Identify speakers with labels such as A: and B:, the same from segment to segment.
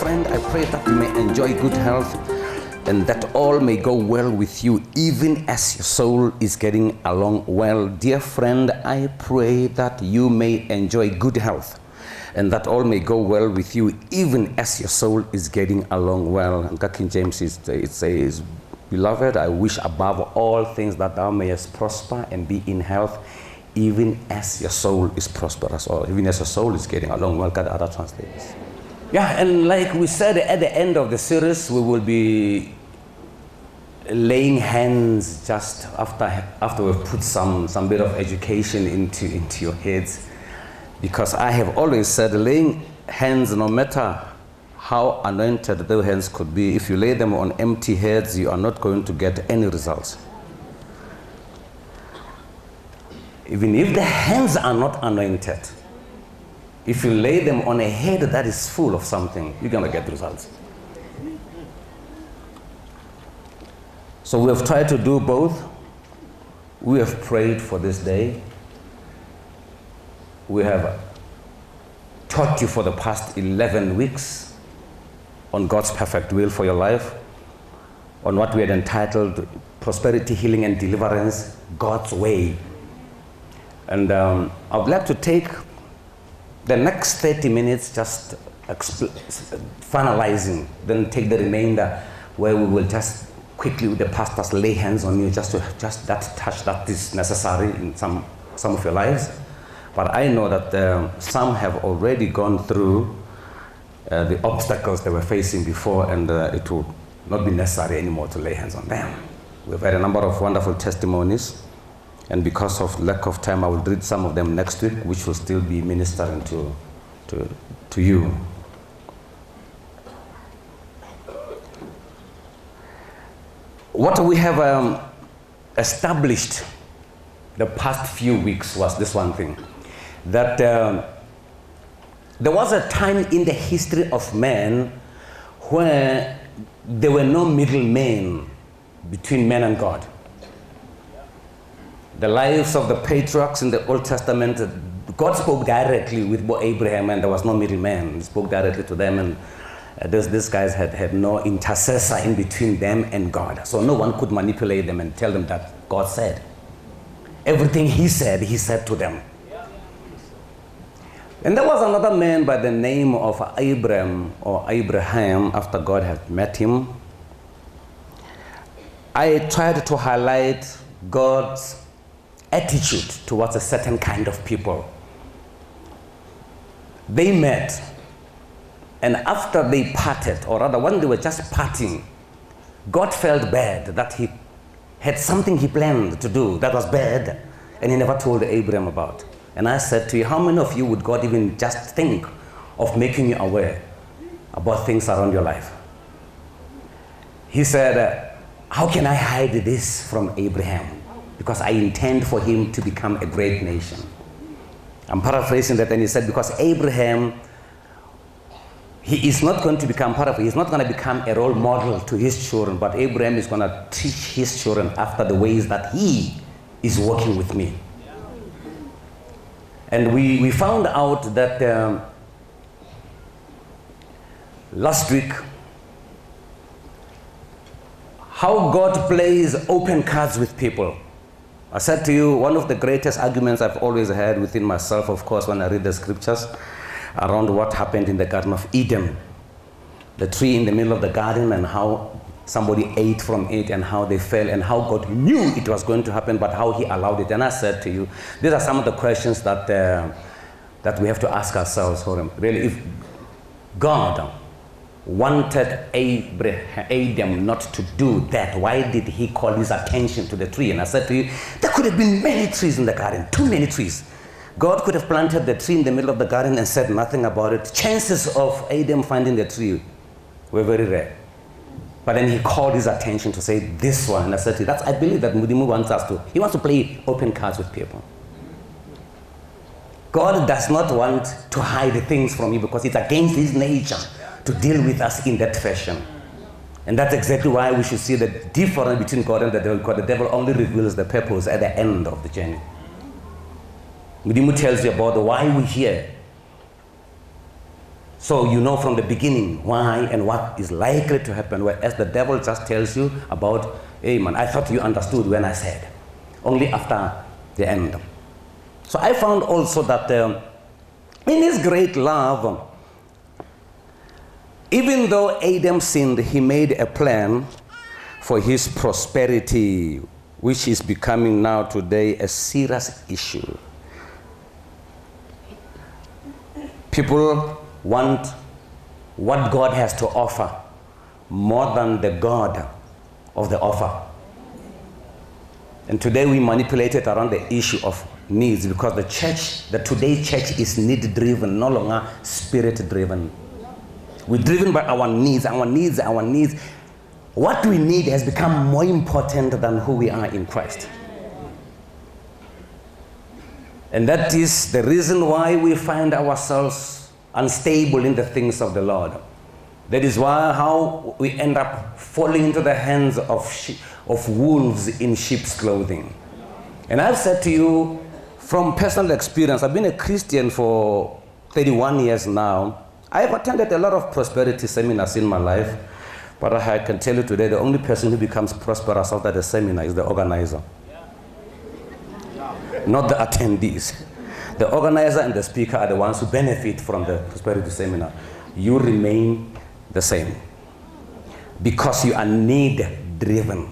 A: friend, I pray that you may enjoy good health and that all may go well with you, even as your soul is getting along well. Dear friend, I pray that you may enjoy good health and that all may go well with you, even as your soul is getting along well. And King James, it says, Beloved, I wish above all things that thou mayest prosper and be in health, even as your soul is prosperous, or even as your soul is getting along well. Got other translators. Yeah, and like we said at the end of the series, we will be laying hands just after we've put some bit of education into your heads. Because I have always said, laying hands, no matter how anointed those hands could be, if you lay them on empty heads, you are not going to get any results. Even if the hands are not anointed, if you lay them on a head that is full of something, you're going to get results. So we have tried to do both. We have prayed for this day. We have taught you for the past 11 weeks on God's perfect will for your life, on what we had entitled Prosperity, Healing, and Deliverance, God's Way. And I would like to take the next 30 minutes just finalizing, then take the remainder where we will just quickly, with the pastors, lay hands on you just that touch that is necessary in some of your lives. But I know that some have already gone through the obstacles they were facing before, and it will not be necessary anymore to lay hands on them. We've had a number of wonderful testimonies. And because of lack of time, I will read some of them next week, which will still be ministering to you. What we have established the past few weeks was this one thing, that there was a time in the history of man where there were no middlemen between man and God. The lives of the patriarchs in the Old Testament, God spoke directly with Abraham, and there was no middleman. He spoke directly to them, and these guys had no intercessor in between them and God. So no one could manipulate them and tell them that God said. Everything he said to them. And there was another man by the name of Abraham after God had met him. I tried to highlight God's attitude towards a certain kind of people. They met, and after they parted, or rather when they were just parting, God felt bad that he had something he planned to do that was bad, and he never told Abraham about. And I said to you, how many of you would God even just think of making you aware about things around your life? He said, how can I hide this from Abraham? Because I intend for him to become a great nation. I'm paraphrasing that, and he said, because Abraham, he is not going to become he's not going to become a role model to his children, but Abraham is going to teach his children after the ways that he is working with me. And we found out that last week, how God plays open cards with people. I said to you, one of the greatest arguments I've always had within myself, of course, when I read the scriptures, around what happened in the Garden of Eden. The tree in the middle of the garden, and how somebody ate from it, and how they fell, and how God knew it was going to happen, but how he allowed it. And I said to you, these are some of the questions that we have to ask ourselves. Really, if God wanted Adam not to do that, why did he call his attention to the tree? And I said to you, there could have been many trees in the garden, too many trees. God could have planted the tree in the middle of the garden and said nothing about it. Chances of Adam finding the tree were very rare. But then he called his attention to say this one. And I said to you, I believe that Mudimu wants us to. He wants to play open cards with people. God does not want to hide things from you because it's against his nature to deal with us in that fashion. And that's exactly why we should see the difference between God and the devil, because the devil only reveals the purpose at the end of the journey. Mudimu tells you about why we're here. So you know from the beginning why and what is likely to happen, whereas the devil just tells you about, hey man, I thought you understood when I said, only after the end. So I found also that in his great love, even though Adam sinned, he made a plan for his prosperity, which is becoming now today a serious issue. People want what God has to offer more than the God of the offer. And today we manipulate it around the issue of needs, because the today's church is need-driven, no longer spirit-driven. We're driven by our needs. What we need has become more important than who we are in Christ. And that is the reason why we find ourselves unstable in the things of the Lord. That is why how we end up falling into the hands of wolves in sheep's clothing. And I've said to you from personal experience, I've been a Christian for 31 years now. I've attended a lot of prosperity seminars in my life, but I can tell you today, the only person who becomes prosperous after the seminar is the organizer. Not the attendees. The organizer and the speaker are the ones who benefit from the prosperity seminar. You remain the same because you are need-driven.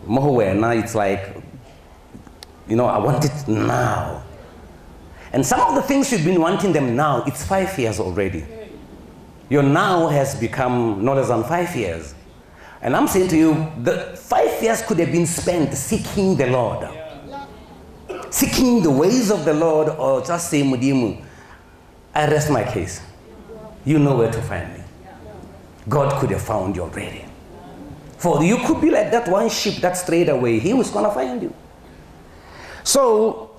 A: Now it's like, I want it now. And some of the things you've been wanting them now, it's 5 years already. Your now has become no less than 5 years. And I'm saying to you, the 5 years could have been spent seeking the Lord. Seeking the ways of the Lord, or just say, Mudimu, I rest my case. You know where to find me. God could have found you already. For you could be like that one sheep that strayed away. He was going to find you. So,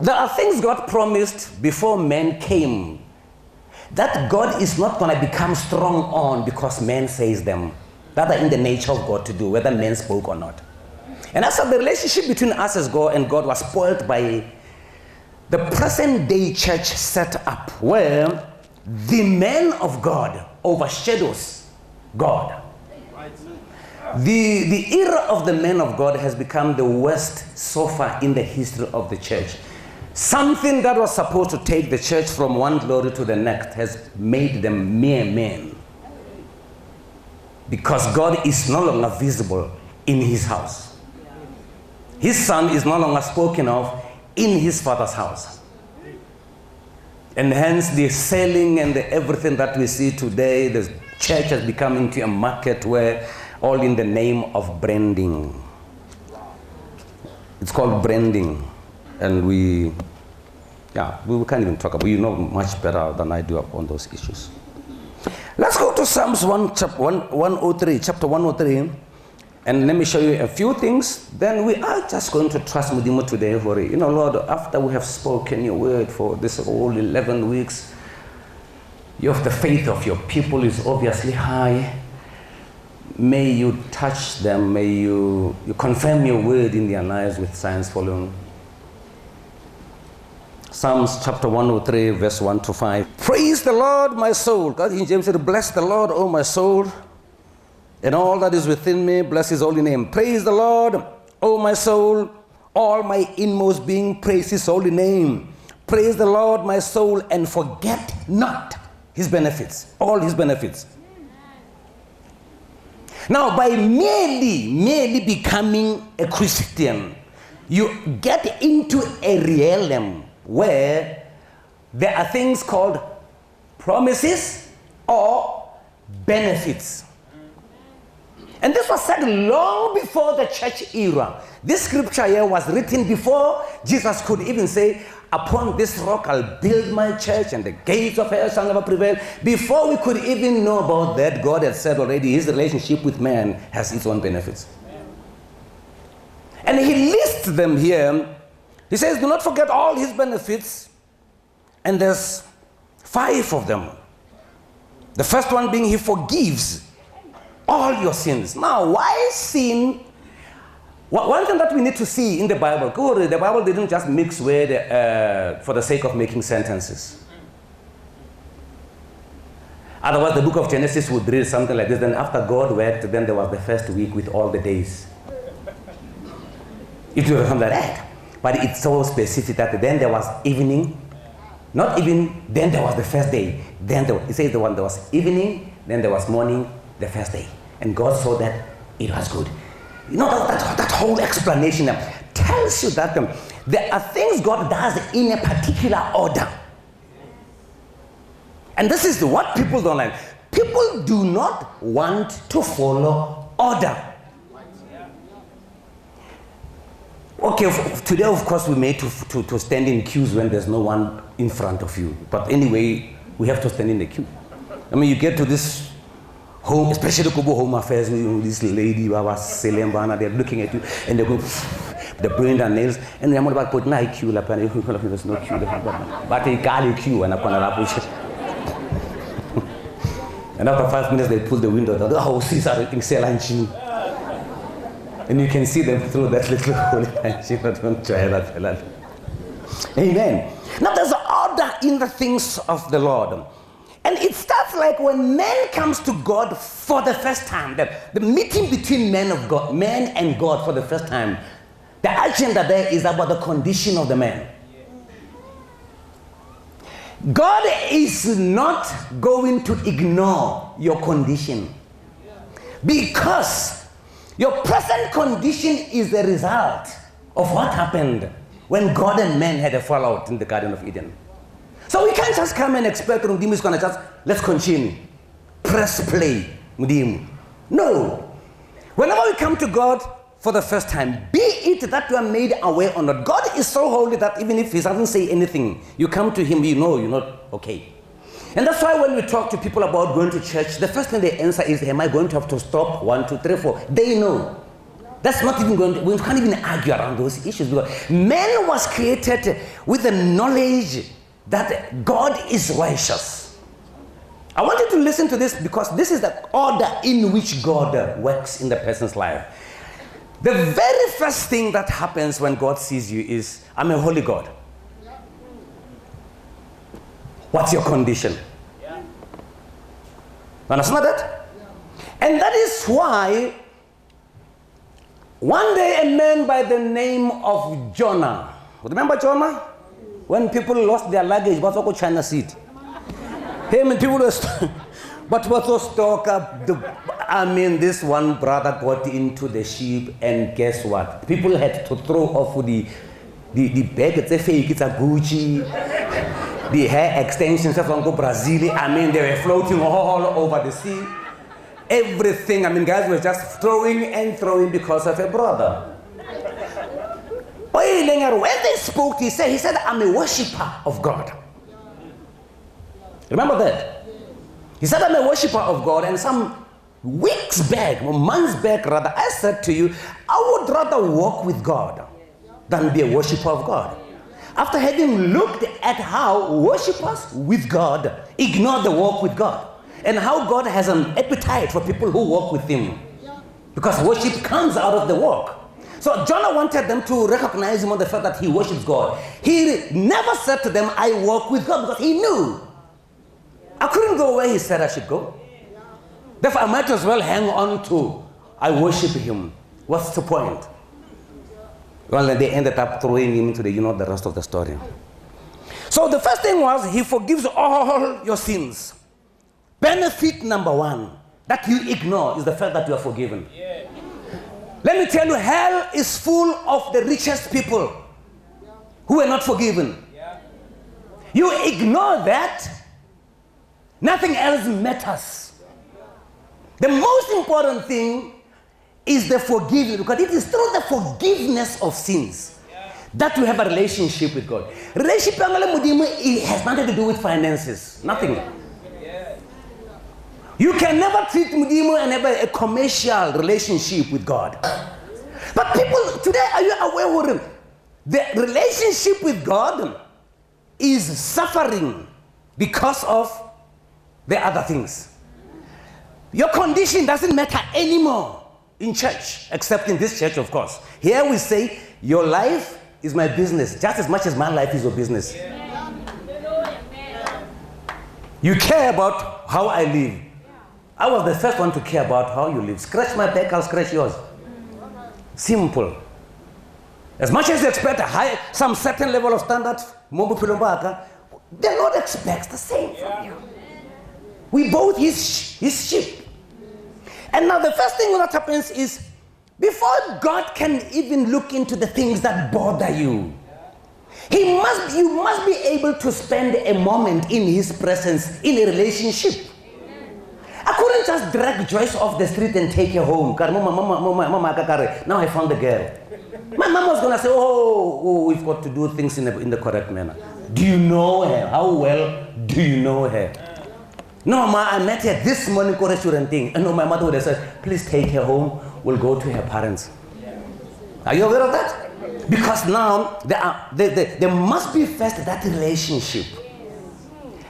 A: there are things God promised before man came that God is not going to become strong on because man says them. That are in the nature of God to do, whether man spoke or not. And as the relationship between us as God and God was spoiled by the present day church set up, where the man of God overshadows God. The era of the man of God has become the worst so far in the history of the church. Something that was supposed to take the church from one glory to the next has made them mere men. Because God is no longer visible in his house. His son is no longer spoken of in his father's house. And hence the selling and the everything that we see today, the church has become into a market where all in the name of branding. It's called branding. And we can't even talk about it. You know much better than I do on those issues. Let's go to Psalms 103, chapter 103. And let me show you a few things. Then we are just going to trust Mudimu today for it. Lord, after we have spoken your word for this whole 11 weeks, the faith of your people is obviously high. May you touch them. May you confirm your word in their lives with signs following. Psalms chapter 103, verse 1 to 5. Praise the Lord, my soul. God in James said, bless the Lord, O my soul, and all that is within me, bless his holy name. Praise the Lord, O my soul, all my inmost being, praise his holy name. Praise the Lord, my soul, and forget not his benefits, all his benefits. Now, by merely becoming a Christian, you get into a realm where there are things called promises or benefits. And this was said long before the church era. This scripture here was written before Jesus could even say, upon this rock I'll build my church and the gates of hell shall never prevail. Before we could even know about that, God had said already his relationship with man has its own benefits. And he lists them here. He says, do not forget all his benefits. And there's 5 of them. The first one being he forgives all your sins. Now, why sin? One thing that we need to see in the Bible, the Bible didn't just mix word for the sake of making sentences. Otherwise, the book of Genesis would read something like this. Then after God worked, then there was the first week with all the days. It will come like that. But it's so specific that then there was evening, not even, then there was the first day. Then it says there was evening, then there was morning, the first day. And God saw that it was good. You know, that whole explanation tells you that there are things God does in a particular order. And this is what people don't like. People do not want to follow order. Okay, today of course we made to stand in queues when there's no one in front of you. But anyway, we have to stand in the queue. I mean, you get to this home, especially Kubo Home Affairs, this lady, Baba Selembana, they're looking at you and they're going, they bring their nails, and they're about putting a queue, there's no queue. But they call you queue, and and after 5 minutes, they pull the window down. Oh, see, everything selling. And you can see them through that little hole. Amen. Now there's order in the things of the Lord. And it starts like when man comes to God for the first time, the meeting between man and God for the first time. The agenda there is about the condition of the man. God is not going to ignore your condition, because your present condition is the result of what happened when God and man had a fallout in the Garden of Eden. So we can't just come and expect Mudimu is going to just, let's continue. Press play, Mudimu. No. Whenever we come to God for the first time, be it that you are made aware or not, God is so holy that even if he doesn't say anything, you come to him, you know you're not okay. And that's why when we talk to people about going to church, the first thing they answer is, am I going to have to stop 1, 2, 3, 4? They know. That's not even going to, we can't even argue around those issues, because man was created with the knowledge that God is righteous. I want you to listen to this, because this is the order in which God works in the person's life. The very first thing that happens when God sees you is, I'm a holy God. What's your condition? Understand that? And that is why one day a man by the name of Jonah, remember Jonah? When people lost their luggage, what's all China seat? Him and people were but what was talk up? This one brother got into the ship, and guess what? People had to throw off the bag. It's a fake. It's a Gucci. The hair extensions from Brazil. They were floating all over the sea. Everything. Guys were just throwing and throwing because of a brother. When they spoke, he said, I'm a worshipper of God. Remember that? He said, I'm a worshipper of God, and some weeks back, months back rather, I said to you, I would rather walk with God than be a worshipper of God. After having looked at how worshippers with God ignore the walk with God, and how God has an appetite for people who walk with him, because worship comes out of the walk. So Jonah wanted them to recognize him on the fact that he worships God. He never said to them, I walk with God, because he knew I couldn't go where he said I should go. Therefore, I might as well hang on to, I worship him. What's the point? Well, they ended up throwing him into the rest of the story. So the first thing was, he forgives all your sins. Benefit number one that you ignore is the fact that you are forgiven. Yeah. Let me tell you, hell is full of the richest people who are not forgiven. Yeah. You ignore that, nothing else matters. The most important thing is the forgiveness, because it is through the forgiveness of sins that you have a relationship with God. Relationship it has nothing to do with finances, nothing. You can never treat Mudimu and have a commercial relationship with God. But people today, are you aware, the relationship with God is suffering because of the other things. Your condition doesn't matter anymore in church, except in this church, of course. Here we say, your life is my business, just as much as my life is your business. You care about how I live. I was the first one to care about how you live. Scratch my back, I'll scratch yours. Simple. As much as you expect some certain level of standard, the Lord expects the same from you. We both his sheep. And now the first thing that happens is, before God can even look into the things that bother you, you must be able to spend a moment in his presence in a relationship. I couldn't just drag Joyce off the street and take her home. Now I found the girl. My mom was going to say, oh, we've got to do things in the correct manner. Do you know her? How well do you know her? No, ma, I met her this morning, restaurant thing. And no, my mother would have said, please take her home. We'll go to her parents. Are you aware of that? Because now there must be first that relationship.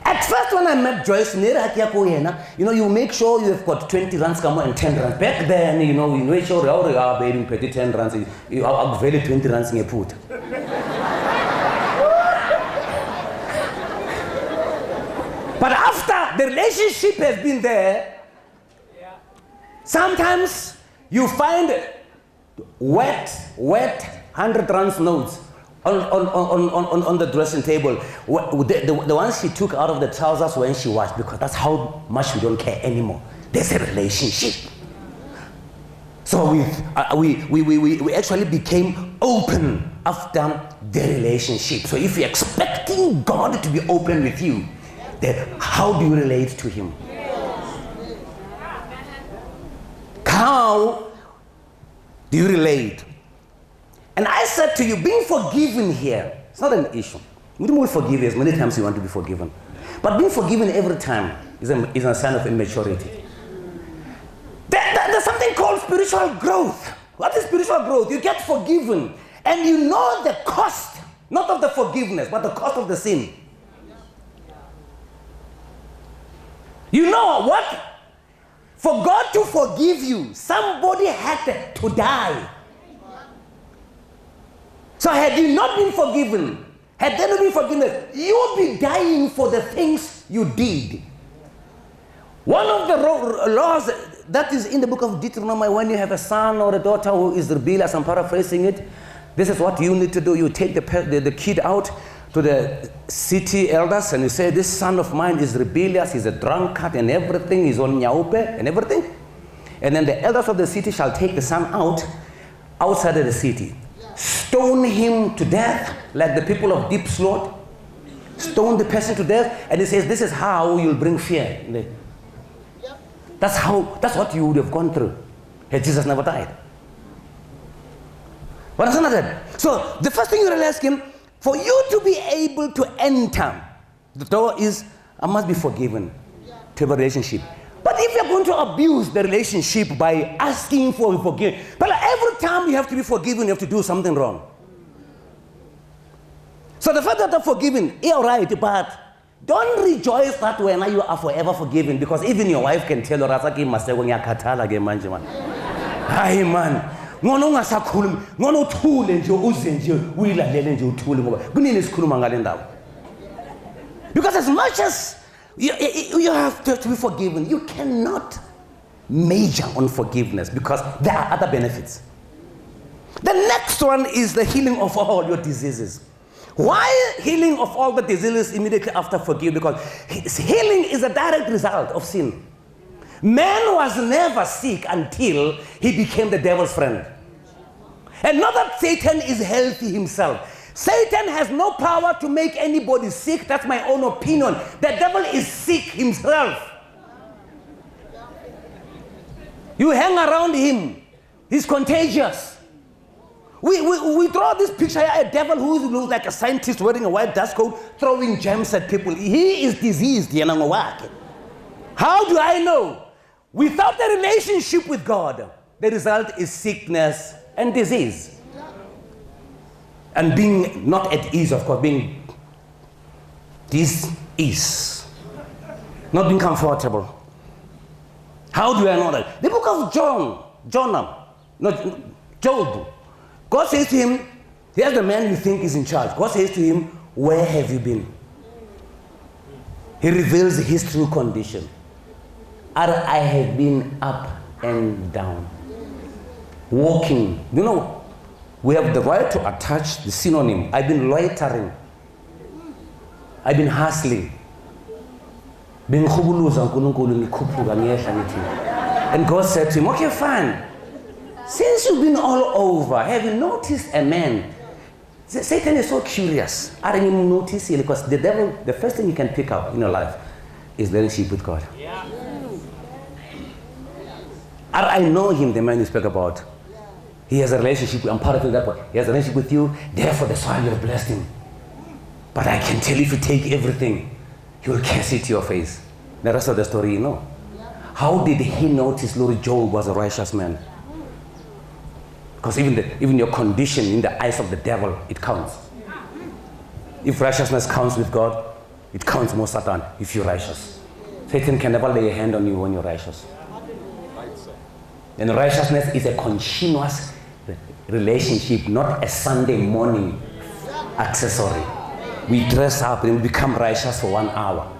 A: At first, when I met Joyce, you make sure you have got 20 rands and 10 rands. Back then, you make sure you are paying 10 rands. You have very 20 rands in your put. But after the relationship has been there, sometimes you find wet 100 rands notes on the dressing table. The ones she took out of the trousers when she washed, because that's how much we don't care anymore. There's a relationship. So we actually became open after the relationship. So if you're expecting God to be open with you, then how do you relate to him? How do you relate? And I said to you, being forgiven here, it's not an issue. We don't forgive as many times you want to be forgiven. But being forgiven every time is a sign of immaturity. There's something called spiritual growth. What is spiritual growth? You get forgiven, and you know the cost, not of the forgiveness, but the cost of the sin. You know what? For God to forgive you, somebody had to die. So had you not been forgiven, had there not been forgiveness, you would be dying for the things you did. One of the laws that is in the book of Deuteronomy, when you have a son or a daughter who is rebellious, I'm paraphrasing it, this is what you need to do. You take the kid out to the city elders and you say, this son of mine is rebellious, he's a drunkard and everything, he's on nyaupe and everything. And then the elders of the city shall take the son outside of the city. Stone him to death, like the people of Deep Slot. Stone the person to death, and he says, this is how you'll bring fear. That's what you would have gone through had Jesus never died. What is that? So the first thing you realize, Kim, for you to be able to enter, the door is, I must be forgiven to have a relationship. But if you're going to abuse the relationship by asking for forgiveness, but every time you have to be forgiven, you have to do something wrong. So the fact that you're forgiven, you're right, but don't rejoice that when you are forever forgiven, because even your wife can tell you, Rasaki masego ngiyakhathala ke manje man. Hayi man, ngona ungasakhulumi, ngona uthule nje uze nje uyilalele nje uthule ngoba kunini sikhuluma ngale ndawo. Because as much as you have to be forgiven, you cannot major on forgiveness because there are other benefits. The next one is the healing of all your diseases. Why healing of all the diseases immediately after forgiveness? Because healing is a direct result of sin. Man was never sick until he became the devil's friend. And not that Satan is healthy himself. Satan has no power to make anybody sick. That's my own opinion. The devil is sick himself. You hang around him, he's contagious. We draw this picture here, a devil who looks like a scientist wearing a white dust coat, throwing gems at people. He is diseased. How do I know? Without the relationship with God, the result is sickness and disease. And being not at ease, of course, being dis-ease. Not being comfortable. How do I know that? The book of Job. God says to him, here's the man you think is in charge. God says to him, where have you been? He reveals his true condition. I have been up and down. Walking. You know, we have the right to attach the synonym. I've been loitering. I've been hustling. And God said to him, okay, fine. Since you've been all over, have you noticed a man? Satan is so curious. I didn't even notice it because the devil, the first thing you can pick up in your life is relationship with God. Yeah. I know him, the man you spoke about. He has a relationship. I'm part of it. He has a relationship with you. Therefore, that's why you have blessed him. But I can tell you, if you take everything, he will curse it to your face. The rest of the story, you know. How did he notice Lord Job was a righteous man? Because even your condition in the eyes of the devil, it counts. If righteousness counts with God, it counts more Satan if you're righteous. Satan can never lay a hand on you when you're righteous. And righteousness is a continuous relationship, not a Sunday morning accessory. We dress up and we become righteous for 1 hour.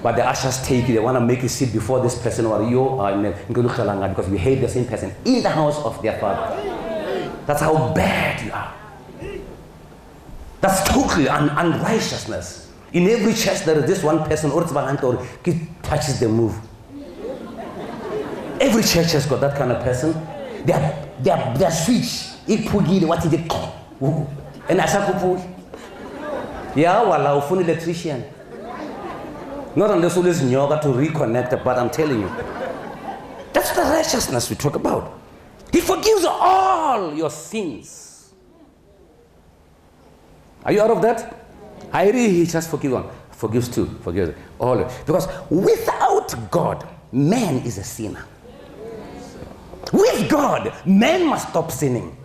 A: But the ushers take you, they want to make you sit before this person or you because we hate the same person in the house of their father. That's how bad you are. That's totally unrighteousness. In every church there is this one person or he touches the move. Every church has got that kind of person. They're switch. What is it? And yeah, well, phone electrician. Not unless you listen yoga to reconnect, but I'm telling you. That's the righteousness we talk about. He forgives all your sins. Are you out of that? I really, he just forgives one. Forgives two. Forgives all. Because without God, man is a sinner. With God, man must stop sinning.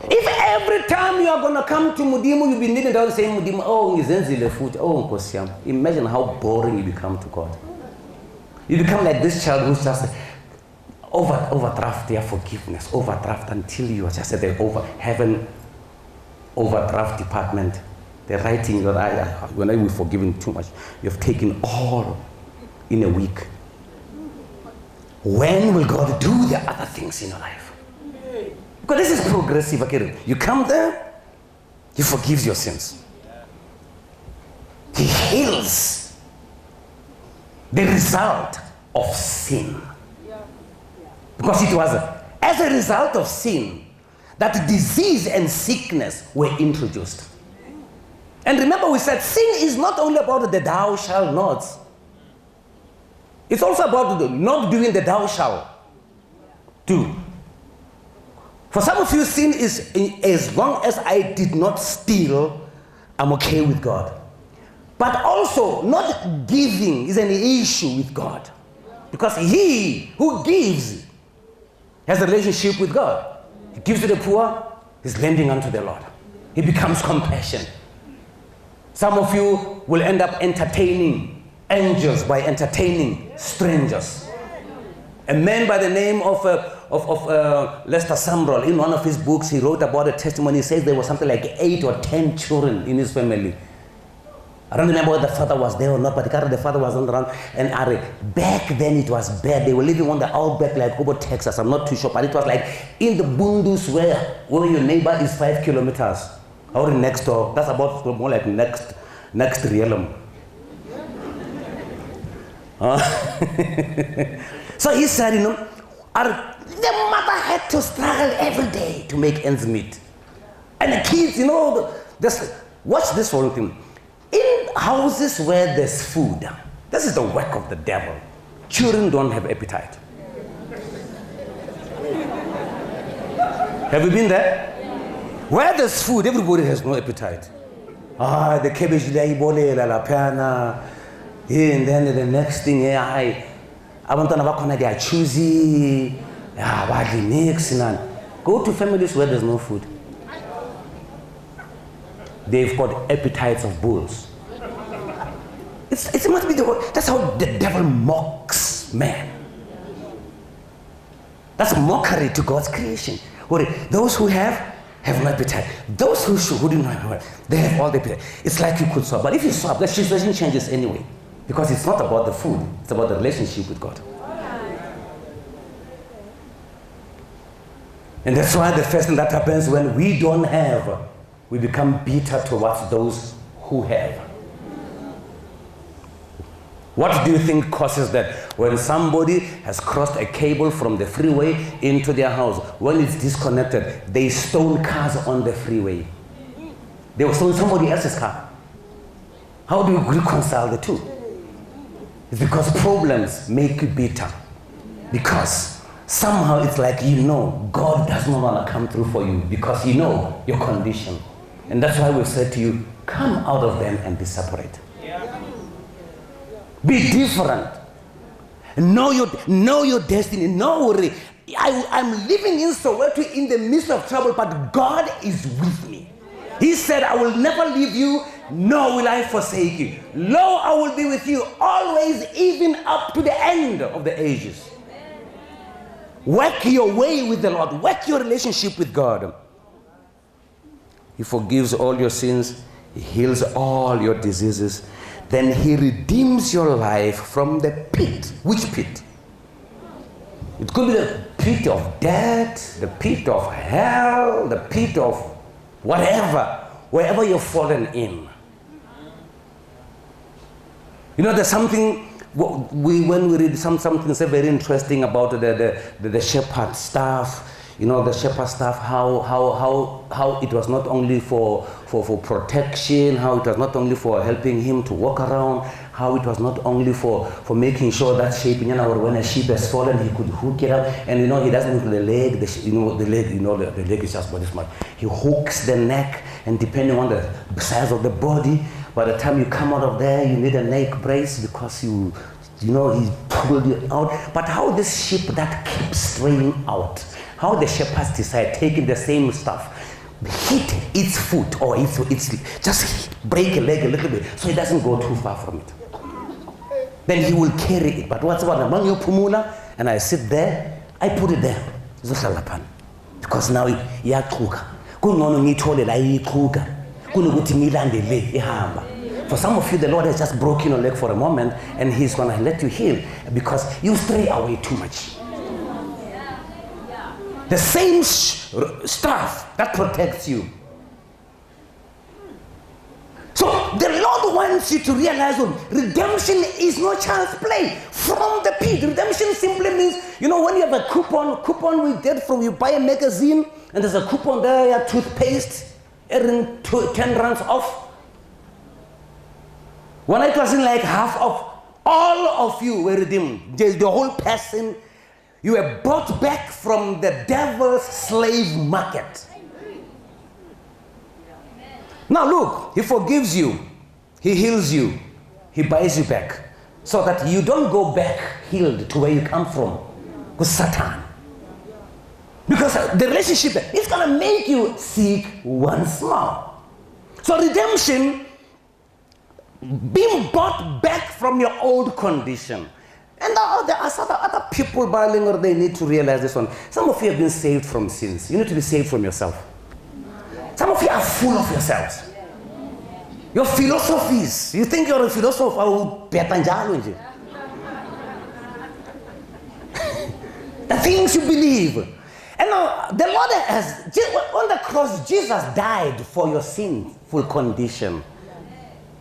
A: If every time you are going to come to Mudimu, you'll be kneeling down saying, Mudimu, oh, ngizenzile futhi, oh, Nkosi yami. Imagine how boring you become to God. You become like this child who's just overdraft their forgiveness, overdraft until you are just at the heaven overdraft department. They're writing your when we've forgiven too much, you've taken all in a week. When will God do the other things in your life? Because this is progressive. Okay? You come there, He forgives your sins. He heals the result of sin. Because it was as a result of sin that disease and sickness were introduced. And remember, we said sin is not only about the thou shalt not. It's also about the not doing the thou shalt do. For some of you, sin is as long as I did not steal, I'm okay with God. But also, not giving is an issue with God. Because he who gives has a relationship with God. He gives to the poor, he's lending unto the Lord. He becomes compassion. Some of you will end up entertaining angels by entertaining strangers. A man by the name of Lester Sumrall, in one of his books, he wrote about a testimony. He says there was something like 8 or 10 children in his family. I don't remember whether the father was there or not, but the father wasn't around. And back then it was bad. They were living on the outback like Hobo, Texas. I'm not too sure, but it was like in the bundus where your neighbor is 5 kilometers. Or next door. That's about more like next realm. So he said, the mother had to struggle every day to make ends meet. And the kids, watch this whole thing. In houses where there's food, this is the work of the devil. Children don't have appetite. Have you been there? Where there's food, everybody has no appetite. The cabbage, la piana. And then the next thing, I want to know they are choosy. Badly mix. Go to families where there's no food. They've got appetites of bulls. It must be that's how the devil mocks man. That's a mockery to God's creation. Those who have no appetite. Those who didn't have, they have all the appetite. It's like you could swap. But if you swap, the situation changes anyway. Because it's not about the food, it's about the relationship with God. And that's why the first thing that happens when we don't have, we become bitter towards those who have. What do you think causes that? When somebody has crossed a cable from the freeway into their house, when it's disconnected, they stone cars on the freeway. They will stone somebody else's car. How do you reconcile the two? It's because problems make you bitter. Because somehow it's like God does not want to come through for you because your condition. And that's why we've said to you, come out of them and be separate. Be different. Know your destiny. No worry. I'm living in Soweto in the midst of trouble, but God is with me. He said, I will never leave you, nor will I forsake you. Lo, I will be with you always, even up to the end of the ages. Work your way with the Lord. Work your relationship with God. He forgives all your sins. He heals all your diseases. Then he redeems your life from the pit. Which pit? It could be the pit of death, the pit of hell, the pit of whatever, wherever you've fallen in. There's something, when we read something so very interesting about the shepherd staff, the shepherd staff, how it was not only for protection, how it was not only for helping him to walk around, how it was not only for making sure that sheep, when a sheep has fallen, he could hook it up, and he doesn't hook the leg, the leg is just body smart. He hooks the neck, and depending on the size of the body, by the time you come out of there, you need a neck brace because he pulled you out. But how this sheep that keeps straying out, how the shepherds decide taking the same stuff, hit its foot or its just break a leg a little bit so it doesn't go too far from it. Then he will carry it. But what's about among your pumula? And I sit there, I put it there. Because now iyaqhuka. Kungono ngithole la iqhuka. Kunokuthi ngilandele ihamba. For some of you, the Lord has just broken your leg for a moment and he's going to let you heal because you stray away too much. The same stuff that protects you. So the Lord wants you to realize redemption is no child's play. From the pit, redemption simply means, when you have a coupon we get from, you buy a magazine and there's a coupon there, your toothpaste, 10 rands off. When it wasn't like half of all of you were redeemed, the whole person, you were bought back from the devil's slave market. Now look, he forgives you, he heals you, he buys you back, so that you don't go back healed to where you come from with Satan. Because the relationship is going to make you sick once more. So redemption, being bought back from your old condition. And there are other people, bilingual, they need to realize this one. Some of you have been saved from sins. You need to be saved from yourself. Some of you are full of yourselves. Your philosophies. You think you're a philosopher. The things you believe. And now, the Lord has, on the cross, Jesus died for your sinful condition.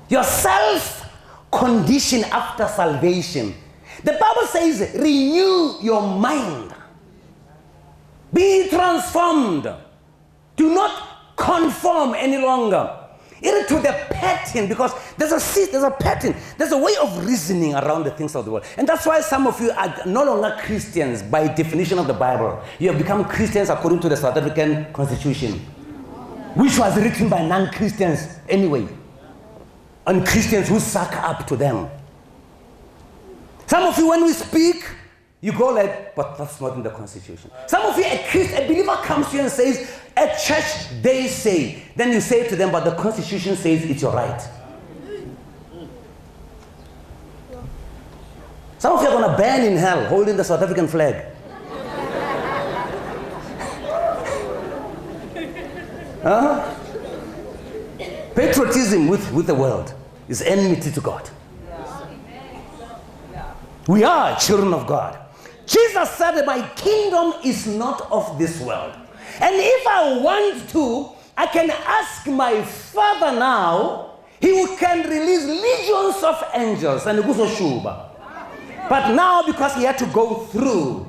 A: Your self-condition after salvation. The Bible says, renew your mind. Be transformed. Do not conform any longer. Into the pattern, because there's a pattern, there's a way of reasoning around the things of the world. And that's why some of you are no longer Christians by definition of the Bible. You have become Christians according to the South African Constitution, which was written by non-Christians anyway, and Christians who suck up to them. Some of you, when we speak, you go like, but that's not in the Constitution. Some of you, a believer comes to you and says, at church, they say. Then you say to them, but the Constitution says it's your right. Some of you are going to burn in hell holding the South African flag. Patriotism with the world is enmity to God. We are children of God. Jesus said, my kingdom is not of this world. And if I want to, I can ask my Father now, he can release legions of angels and Shuba. But now, because he had to go through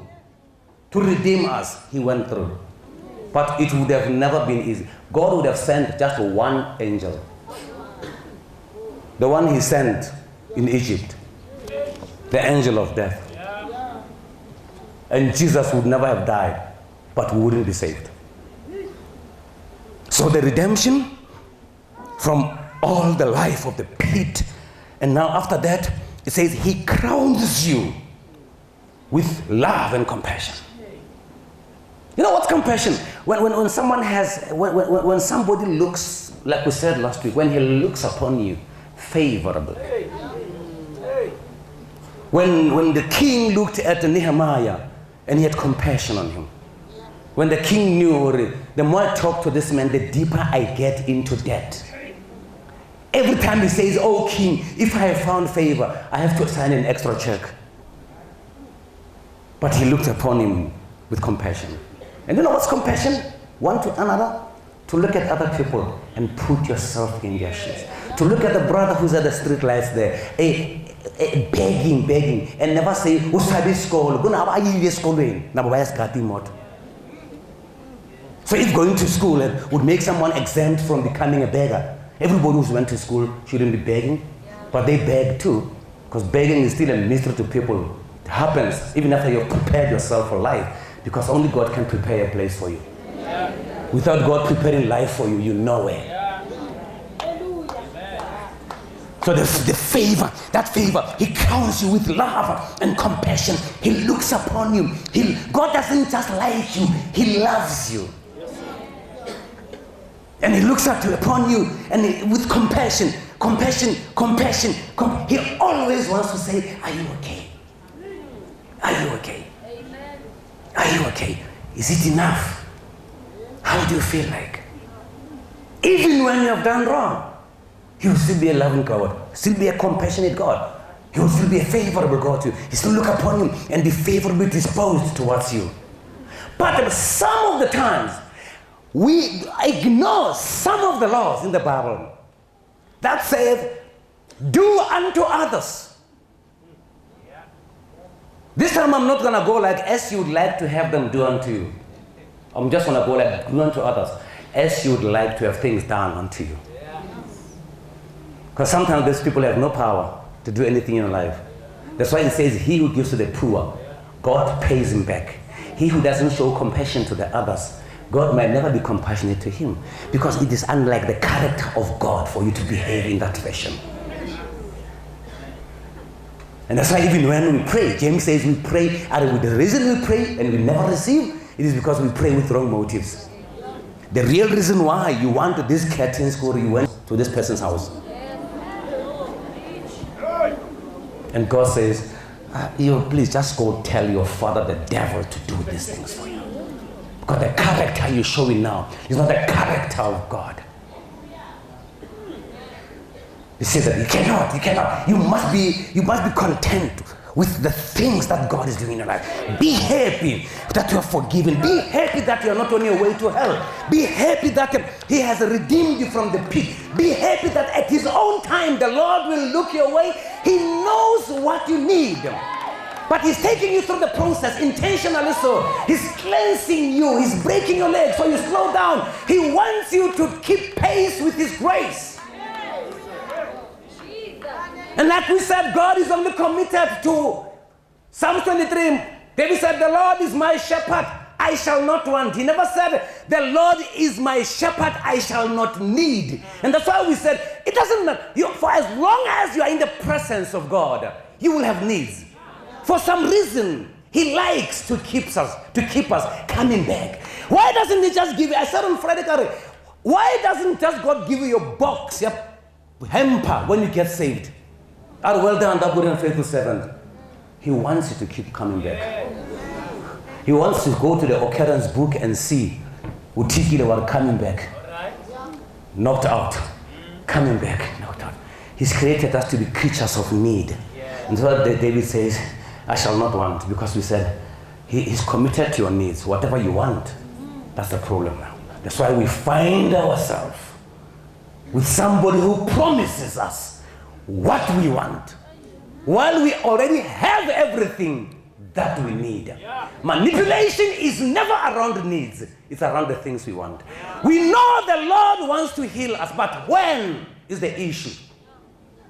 A: to redeem us, he went through. But it would have never been easy. God would have sent just one angel. The one he sent in Egypt. The angel of death. And Jesus would never have died, but we wouldn't be saved. So the redemption from all the life of the pit, and now after that, it says he crowns you with love and compassion. You know what's compassion? When someone has, when somebody looks, like we said last week, when he looks upon you favorably. When the king looked at Nehemiah and he had compassion on him. When the king knew, the more I talk to this man, the deeper I get into debt. Every time he says, oh king, if I have found favor, I have to sign an extra check. But he looked upon him with compassion. And you know what's compassion? One to another, to look at other people and put yourself in their shoes. To look at the brother who's at the street lights there, begging, and never say, Usabi school, so if going to school would make someone exempt from becoming a beggar, everybody who went to school shouldn't be begging, but they beg too, because begging is still a mystery to people. It happens even after you've prepared yourself for life, because only God can prepare a place for you. Without God preparing life for you, you're nowhere. So the favor, that favor, he crowns you with love and compassion. He looks upon you. God doesn't just like you, he loves you. And he looks upon you and with compassion. He always wants to say, are you okay? Are you okay? Amen. Are you okay? Is it enough? How do you feel like? Even when you have done wrong, he will still be a loving God, still be a compassionate God. He will still be a favorable God to you. He still look upon you and be favorably disposed towards you. But some of the times, we ignore some of the laws in the Bible that says, do unto others. This time I'm not going to go like as you would like to have them do unto you. I'm just going to go like do unto others as you would like to have things done unto you. Because sometimes these people have no power to do anything in life. That's why it says, he who gives to the poor, God pays him back. He who doesn't show compassion to the others, God might never be compassionate to him, because it is unlike the character of God for you to behave in that fashion. And that's why even when we pray, James says we pray, and with the reason we pray and we never receive, it is because we pray with wrong motives. The real reason why you want this curtain score, you went to this person's house. And God says, please just go tell your father, the devil, to do these things for you. Because the character you're showing now is not the character of God. He says that you cannot. You must be content with the things that God is doing in your life. Be happy that you are forgiven. Be happy that you are not on your way to hell. Be happy that he has redeemed you from the pit. Be happy that at his own time the Lord will look your way. He knows what you need. But he's taking you through the process intentionally so. He's cleansing you. He's breaking your legs so you slow down. He wants you to keep pace with his grace. And like we said, God is only committed to Psalm 23. David said, the Lord is my shepherd, I shall not want. He never said, the Lord is my shepherd, I shall not need. And that's why we said, it doesn't matter. For as long as you are in the presence of God, you will have needs. For some reason, he likes to keep us coming back. Why doesn't he just give you, I said on Friday, why doesn't just God give you your box, your hamper when you get saved? Well done, that good and faithful servant. He wants you to keep coming back. He wants to go to the occurrence book and see Utikile were coming back. Knocked out. Coming back, knocked out. He's created us to be creatures of need. And so David says, I shall not want, because we said, he's committed to your needs. Whatever you want, that's the problem now. That's why we find ourselves with somebody who promises us what we want, while we already have everything that we need. Yeah. Manipulation is never around needs. It's around the things we want. Yeah. We know the Lord wants to heal us, but when is the issue?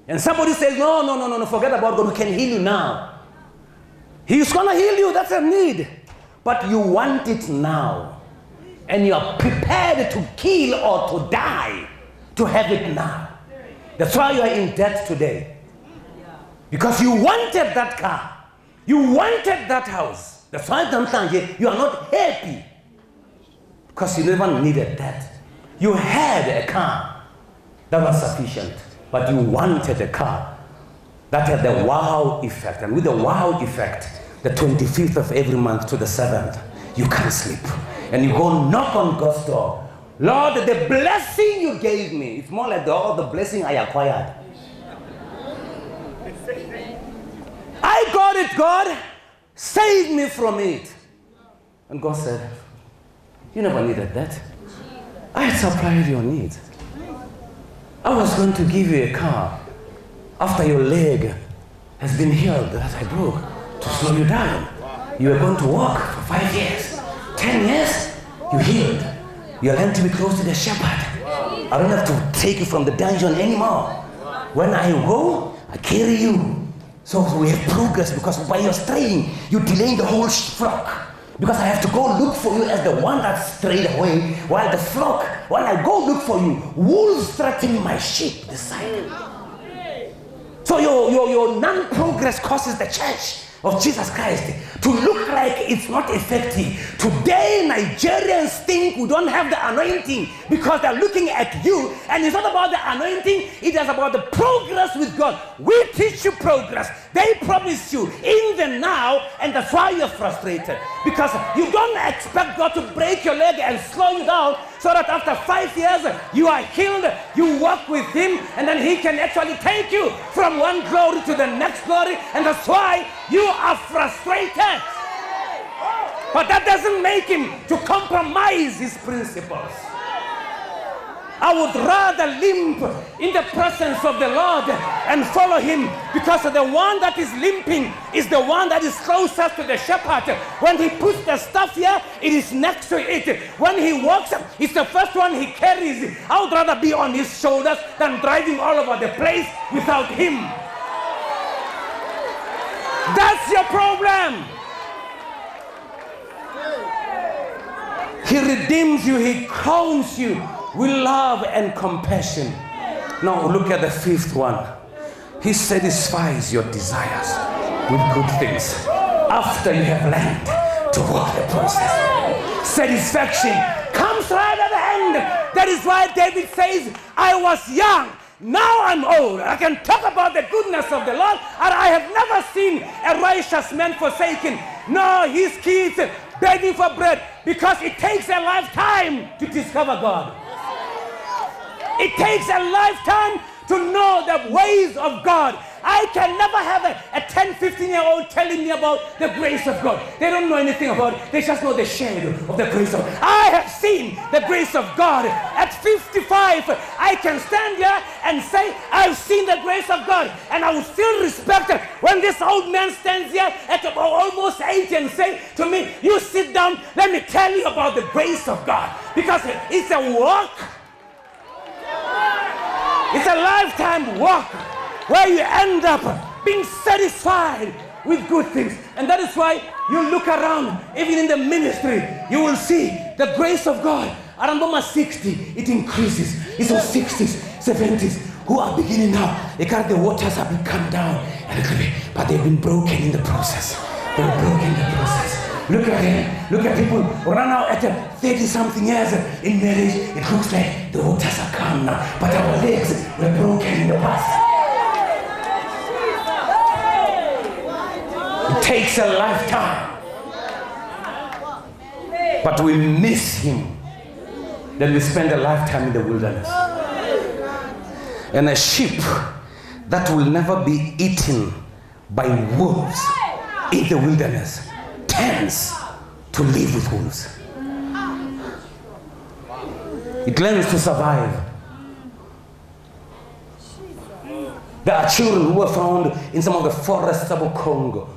A: And somebody says, no, forget about God. We can heal you now. He's going to heal you. That's a need. But you want it now. And you are prepared to kill or to die to have it now. That's why you are in debt today. Because you wanted that car. You wanted that house. That's why sometimes you are not happy. Because you never needed that. You had a car that was sufficient. But you wanted a car that had the wow effect. And with the wow effect, the 25th of every month to the 7th, you can't sleep. And you go knock on God's door. Lord, the blessing you gave me, it's more like all the blessing I acquired. I got it, God. Save me from it. And God said, you never needed that. I had supplied your needs. I was going to give you a car after your leg has been healed that I broke to slow you down. You were going to walk for 5 years. 10 years, you healed. You learned to be close to the shepherd. I don't have to take you from the dungeon anymore. When I go, I carry you. So we have progress, because while you're straying, you're delaying the whole flock. Because I have to go look for you as the one that strayed away, while the flock, when I go look for you, wolves threaten my sheep beside. So your non-progress causes the church of Jesus Christ to look like it's not effective. Today, Nigerians think we don't have the anointing because they're looking at you, and it's not about the anointing, it is about the progress with God. We teach you progress. They promise you in the now, and that's why you're frustrated. Because you don't expect God to break your leg and slow you down so that after 5 years you are healed, you walk with Him, and then He can actually take you from one glory to the next glory, and that's why you are frustrated. But that doesn't make Him to compromise His principles. I would rather limp in the presence of the Lord and follow Him, because the one that is limping is the one that is closest to the shepherd. When he puts the stuff here, it is next to it. When he walks, it's the first one he carries. I would rather be on his shoulders than driving all over the place without him. That's your problem. He redeems you, He crowns you with love and compassion. Now look at the fifth one. He satisfies your desires with good things after you have learned to walk the process. Satisfaction comes right at the end. That is why David says, I was young, now I'm old. I can talk about the goodness of the Lord, and I have never seen a righteous man forsaken, nor his kids begging for bread, because it takes a lifetime to discover God. It takes a lifetime to know the ways of God. I can never have a 10, 15-year-old telling me about the grace of God. They don't know anything about it. They just know the shadow of the grace of God. I have seen the grace of God. At 55, I can stand here and say, I've seen the grace of God. And I will still respect it when this old man stands here at almost 80 and say to me, you sit down, let me tell you about the grace of God. Because it's a walk. It's a lifetime walk where you end up being satisfied with good things. And that is why you look around, even in the ministry, you will see the grace of God. Around number 60, it increases. It's on 60s, 70s, who are beginning now. They got the waters have been come down a little bit, but they've been broken in the process. They're broken in the process. Look at him. Look at people run out at 30-something years in marriage. It looks like the waters are calm now, but our legs were broken in the past. It takes a lifetime, but we miss Him. Then we spend a lifetime in the wilderness. And a sheep that will never be eaten by wolves in the wilderness tends to live with wolves. It learns to survive. There are children who were found in some of the forests of Congo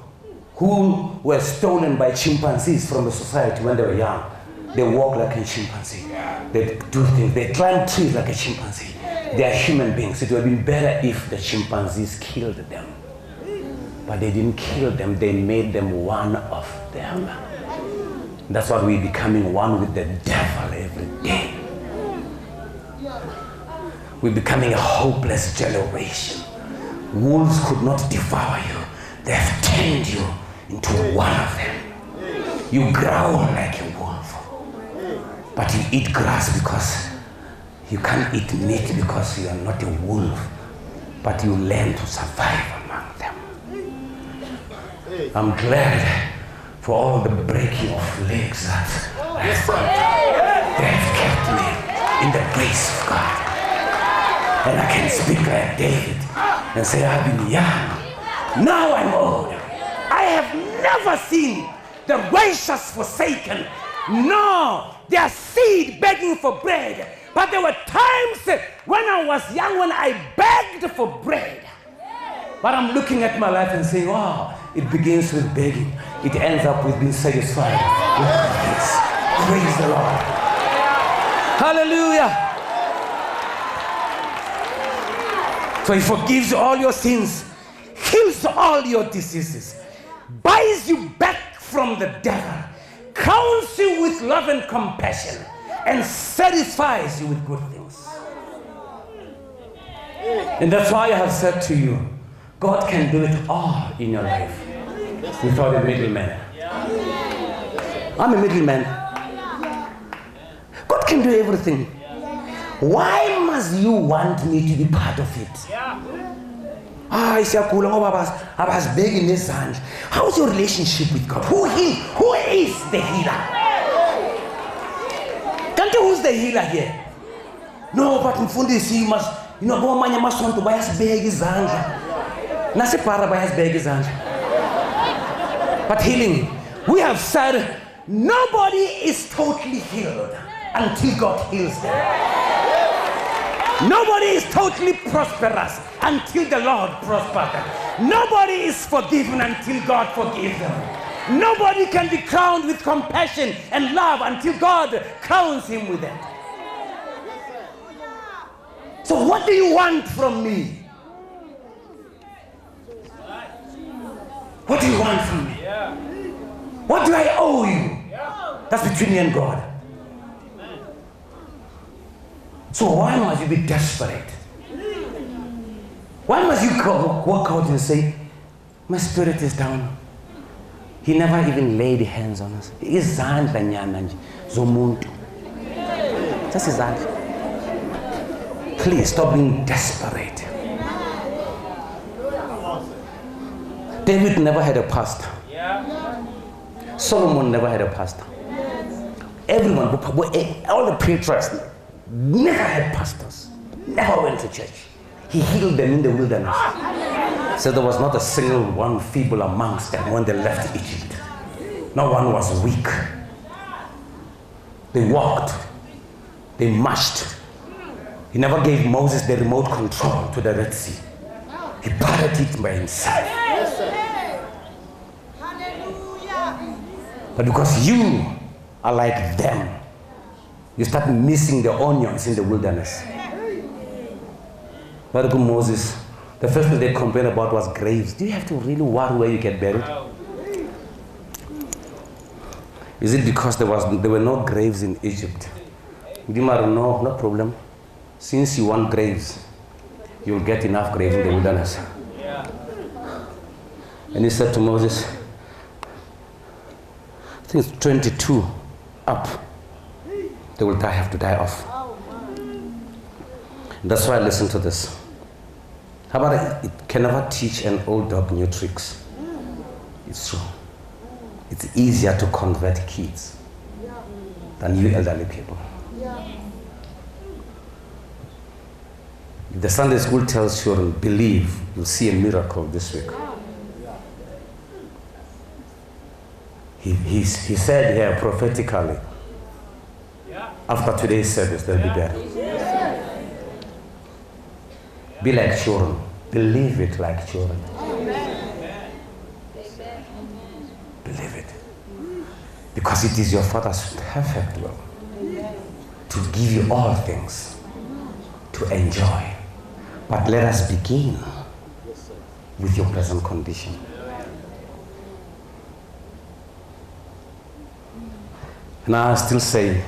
A: who were stolen by chimpanzees from the society when they were young. They walk like a chimpanzee. They do things. They climb trees like a chimpanzee. They are human beings. It would have been better if the chimpanzees killed them. But they didn't kill them. They made them one of them. That's why we're becoming one with the devil every day. We're becoming a hopeless generation. Wolves could not devour you. They have turned you into one of them. You growl like a wolf, but you eat grass because you can't eat meat because you are not a wolf, but you learn to survive among them. I'm glad for all the breaking of legs that I have got. They have kept me in the grace of God. And I can speak like David and say, I've been young, now I'm old. I have never seen the righteous forsaken, nor their seed begging for bread. But there were times when I was young when I begged for bread. But I'm looking at my life and saying, wow, it begins with begging. It ends up with being satisfied with grace. Praise the Lord. Hallelujah. So he forgives all your sins, heals all your diseases, buys you back from the devil, crowns you with love and compassion, and satisfies you with good things. And that's why I have said to you, God can do it all in your life without a middleman. I'm a middleman. God can do everything. Why must you want me to be part of it? How's your relationship with God? Who is the healer? Can't you who's the healer here? No, but in Fundisi you must, go man, you must want to buy us big zanja. Nasi para buy us big zanja. But healing, we have said nobody is totally healed until God heals them. Nobody is totally prosperous until the Lord prospers them. Nobody is forgiven until God forgives them. Nobody can be crowned with compassion and love until God crowns him with it. So what do you want from me? What do you want from me? What do I owe you? That's between me and God. So why must you be desperate? Why must you walk out and say, my spirit is down? He never even laid hands on us. Izandla nyana nje zomuntu. Just izandla. Please stop being desperate. David never had a pastor. Solomon never had a pastor. Everyone, all the preachers never had pastors, never went to church. He healed them in the wilderness. So there was not a single one feeble amongst them when they left Egypt. No one was weak. They walked. They marched. He never gave Moses the remote control to the Red Sea. He parted it by himself. But because you are like them, you start missing the onions in the wilderness. But Moses, the first thing they complained about was graves. Do you have to really worry where you get buried? Is it because there were no graves in Egypt? No, no problem. Since you want graves, you'll get enough graves in the wilderness. And he said to Moses, I think it's 22 up. They will have to die off. That's why I listen to this. How about it can never teach an old dog new tricks? It's true. It's easier to convert kids than you elderly people. If the Sunday school tells children, believe, you'll see a miracle this week. He said here prophetically, after today's service, they'll be better. Be like children. Believe it like children. Believe it. Because it is your Father's perfect will to give you all things to enjoy. But let us begin with your present condition. And I still say,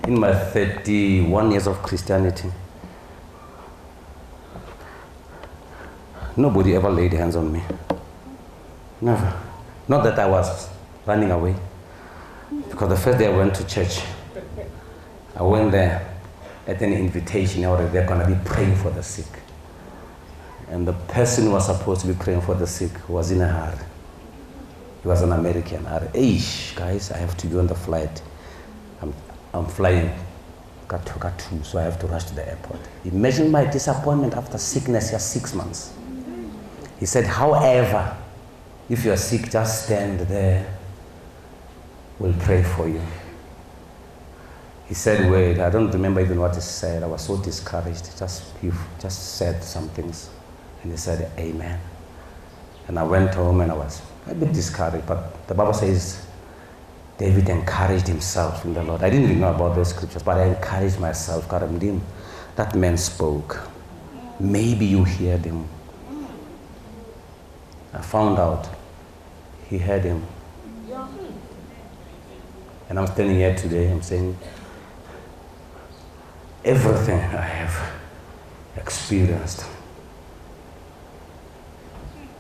A: in my 31 years of Christianity, nobody ever laid hands on me. Never. Not that I was running away. Because the first day I went to church, I went there at an invitation, or they're going to be praying for the sick. And the person who was supposed to be praying for the sick was in a hurry. He was an American. Eish, guys, I have to be on the flight. I'm flying. Got two, so I have to rush to the airport. Imagine my disappointment after sickness here 6 months. He said, however, if you're sick, just stand there. We'll pray for you. He said, wait, I don't remember even what he said. I was so discouraged. He just said some things. And he said, amen. And I went home and I was a bit discouraged. But the Bible says, David encouraged himself in the Lord. I didn't even know about those scriptures, but I encouraged myself. That man spoke. Maybe you heard him. I found out he heard him. And I'm standing here today, I'm saying, everything I have experienced,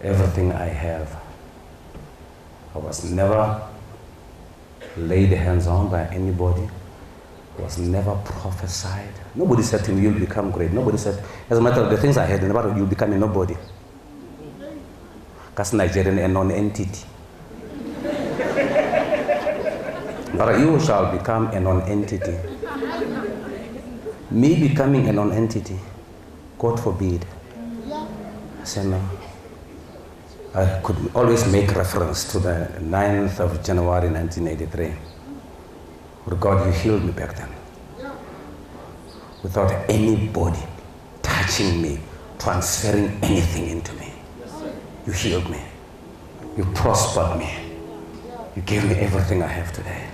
A: everything I have, I was never laid hands on by anybody, was never prophesied. Nobody said to me, you'll become great. Nobody said, as a matter of the things I heard in the Bible, you'll become a nobody. Because Nigerian a non-entity. But you shall become a non-entity. Me becoming a non-entity, God forbid. I said no. I could always make reference to the 9th of January 1983. But God, you healed me back then. Without anybody touching me, transferring anything into me. You healed me. You prospered me. You gave me everything I have today.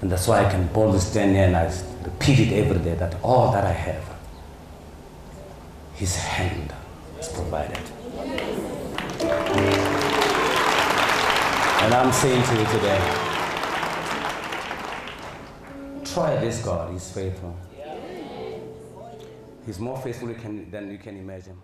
A: And that's why I can boldly stand here and I repeat it every day that all that I have, His hand has provided. And I'm saying to you today, try this God, He's faithful. He's more faithful than you can imagine.